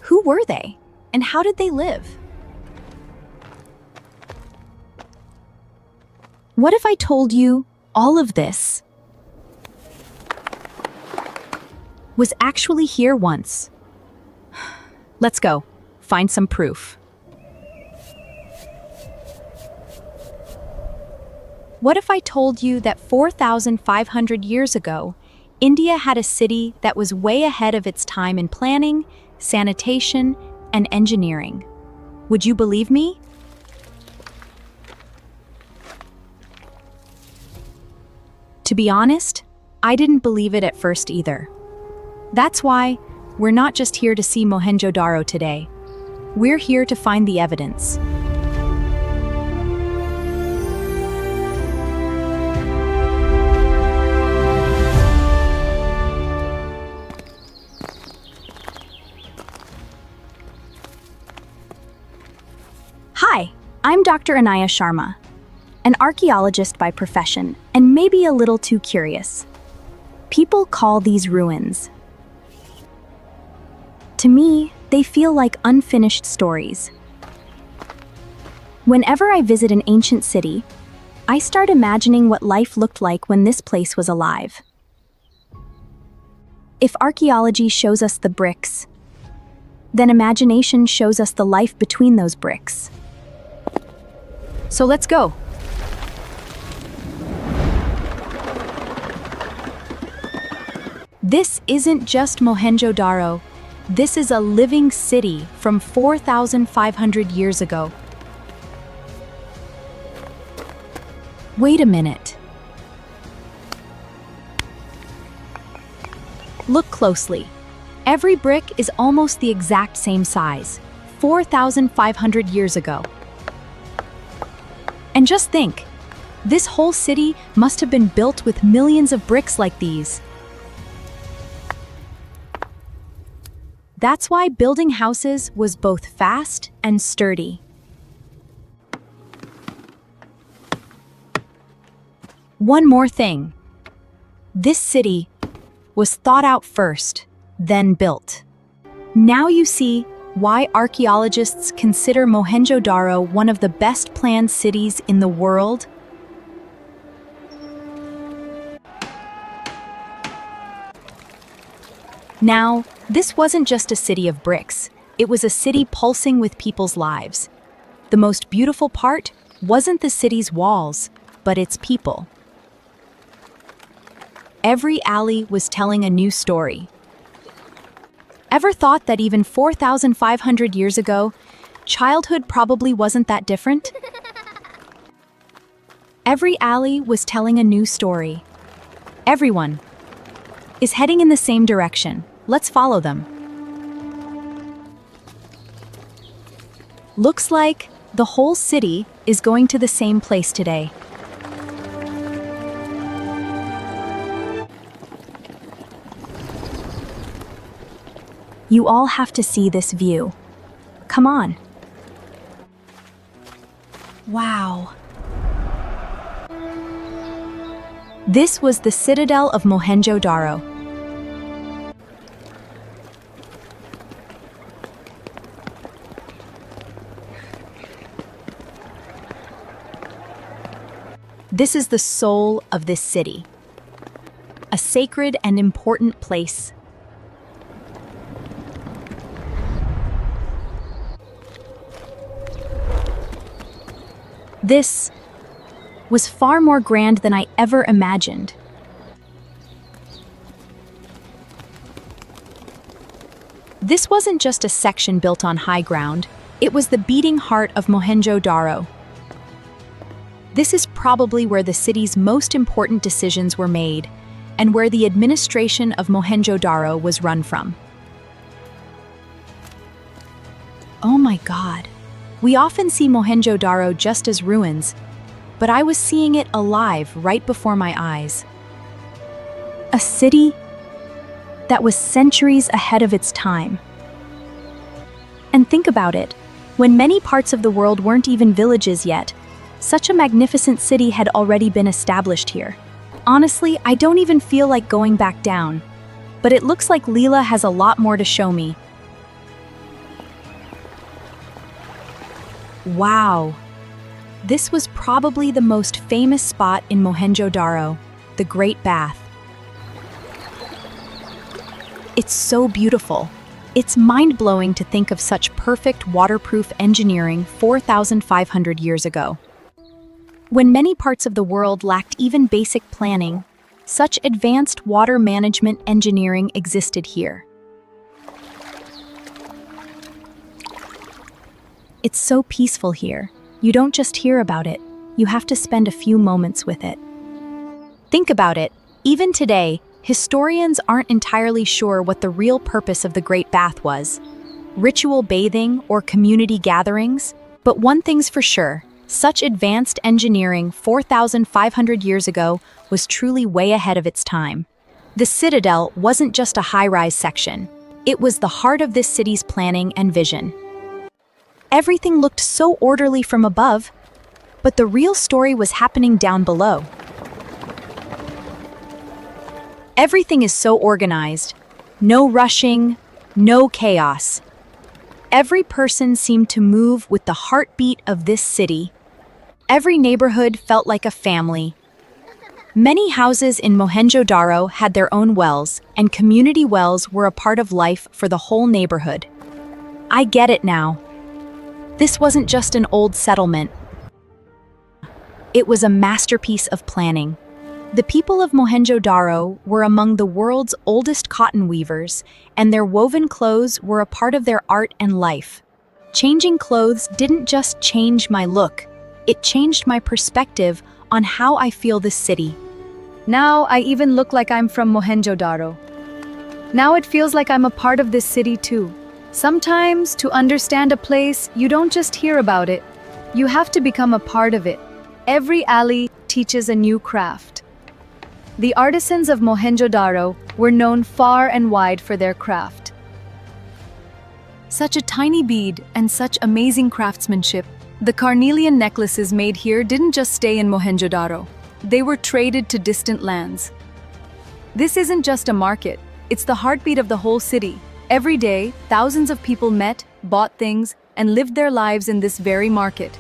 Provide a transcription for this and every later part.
Who were they? And how did they live? What if I told you all of this was actually here once? Let's go, find some proof. What if I told you that 4,500 years ago, India had a city that was way ahead of its time in planning, sanitation, and engineering? Would you believe me? To be honest, I didn't believe it at first either. That's why we're not just here to see Mohenjo-daro today. We're here to find the evidence. Hi, I'm Dr. Anaya Sharma, an archaeologist by profession, and maybe a little too curious. People call these ruins. To me, they feel like unfinished stories. Whenever I visit an ancient city, I start imagining what life looked like when this place was alive. If archaeology shows us the bricks, then imagination shows us the life between those bricks. So let's go. This isn't just Mohenjo-daro. This is a living city from 4,500 years ago. Wait a minute. Look closely. Every brick is almost the exact same size, 4,500 years ago. And just think, this whole city must have been built with millions of bricks like these. That's why building houses was both fast and sturdy. One more thing. This city was thought out first, then built. Now you see why archaeologists consider Mohenjo-daro one of the best planned cities in the world. Now, this wasn't just a city of bricks. It was a city pulsing with people's lives. The most beautiful part wasn't the city's walls, but its people. Every alley was telling a new story. Ever thought that even 4,500 years ago, childhood probably wasn't that different? Every alley was telling a new story. Everyone is heading in the same direction. Let's follow them. Looks like the whole city is going to the same place today. You all have to see this view. Come on. Wow. This was the citadel of Mohenjo-daro. This is the soul of this city, a sacred and important place. This was far more grand than I ever imagined. This wasn't just a section built on high ground, it was the beating heart of Mohenjo-daro. This is probably where the city's most important decisions were made, and where the administration of Mohenjo-daro was run from. Oh my God. We often see Mohenjo-daro just as ruins, but I was seeing it alive right before my eyes. A city that was centuries ahead of its time. And think about it, when many parts of the world weren't even villages yet, such a magnificent city had already been established here. Honestly, I don't even feel like going back down. But it looks like Leela has a lot more to show me. Wow. This was probably the most famous spot in Mohenjo-daro, the Great Bath. It's so beautiful. It's mind-blowing to think of such perfect waterproof engineering 4,500 years ago. When many parts of the world lacked even basic planning, such advanced water management engineering existed here. It's so peaceful here. You don't just hear about it, you have to spend a few moments with it. Think about it. Even today, historians aren't entirely sure what the real purpose of the Great Bath was. Ritual bathing or community gatherings? But one thing's for sure, such advanced engineering 4,500 years ago was truly way ahead of its time. The citadel wasn't just a high-rise section. It was the heart of this city's planning and vision. Everything looked so orderly from above, but the real story was happening down below. Everything is so organized. No rushing, no chaos. Every person seemed to move with the heartbeat of this city. Every neighborhood felt like a family. Many houses in Mohenjo-daro had their own wells, and community wells were a part of life for the whole neighborhood. I get it now. This wasn't just an old settlement. It was a masterpiece of planning. The people of Mohenjo-daro were among the world's oldest cotton weavers, and their woven clothes were a part of their art and life. Changing clothes didn't just change my look, it changed my perspective on how I feel this city. Now I even look like I'm from Mohenjo-daro. Now it feels like I'm a part of this city too. Sometimes, to understand a place, you don't just hear about it. You have to become a part of it. Every alley teaches a new craft. The artisans of Mohenjo-daro were known far and wide for their craft. Such a tiny bead and such amazing craftsmanship. The carnelian necklaces made here didn't just stay in Mohenjo-daro. They were traded to distant lands. This isn't just a market, it's the heartbeat of the whole city. Every day, thousands of people met, bought things, and lived their lives in this very market.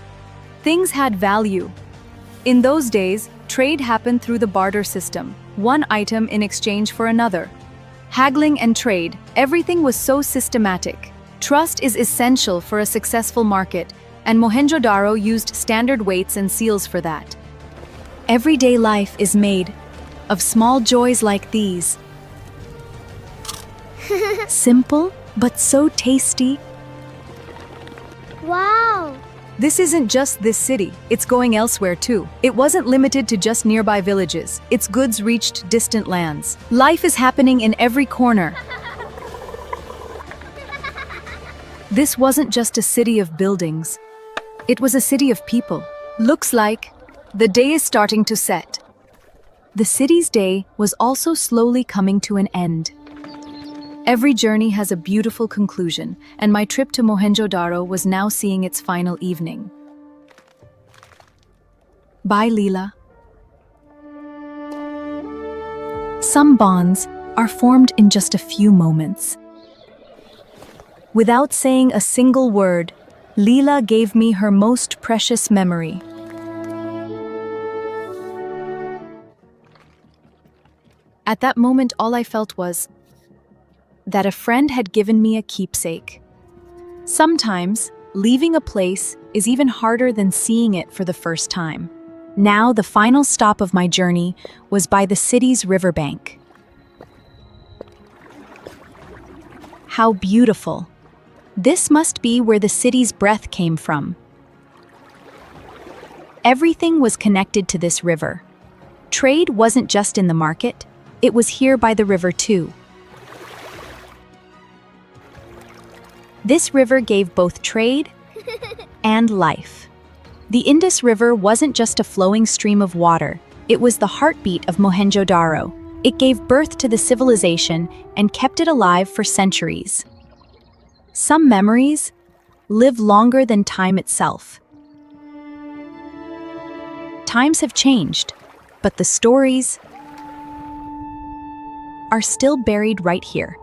Things had value. In those days, trade happened through the barter system, one item in exchange for another. Haggling and trade, everything was so systematic. Trust is essential for a successful market, and Mohenjo-daro used standard weights and seals for that. Everyday life is made of small joys like these. Simple, but so tasty. Wow! This isn't just this city, it's going elsewhere too. It wasn't limited to just nearby villages. Its goods reached distant lands. Life is happening in every corner. This wasn't just a city of buildings. It was a city of people. Looks like the day is starting to set. The city's day was also slowly coming to an end. Every journey has a beautiful conclusion, and my trip to Mohenjo-daro was now seeing its final evening. Bye, Leela. Some bonds are formed in just a few moments. Without saying a single word, Leela gave me her most precious memory. At that moment, all I felt was that a friend had given me a keepsake. Sometimes, leaving a place is even harder than seeing it for the first time. Now, the final stop of my journey was by the city's riverbank. How beautiful! This must be where the city's breath came from. Everything was connected to this river. Trade wasn't just in the market, it was here by the river too. This river gave both trade and life. The Indus River wasn't just a flowing stream of water, it was the heartbeat of Mohenjo-daro. It gave birth to the civilization and kept it alive for centuries. Some memories live longer than time itself. Times have changed, but the stories are still buried right here.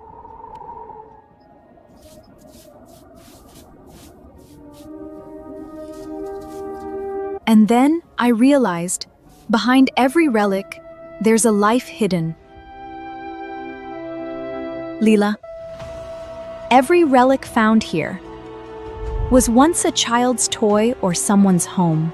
And then I realized, behind every relic, there's a life hidden. Leela, every relic found here was once a child's toy or someone's home.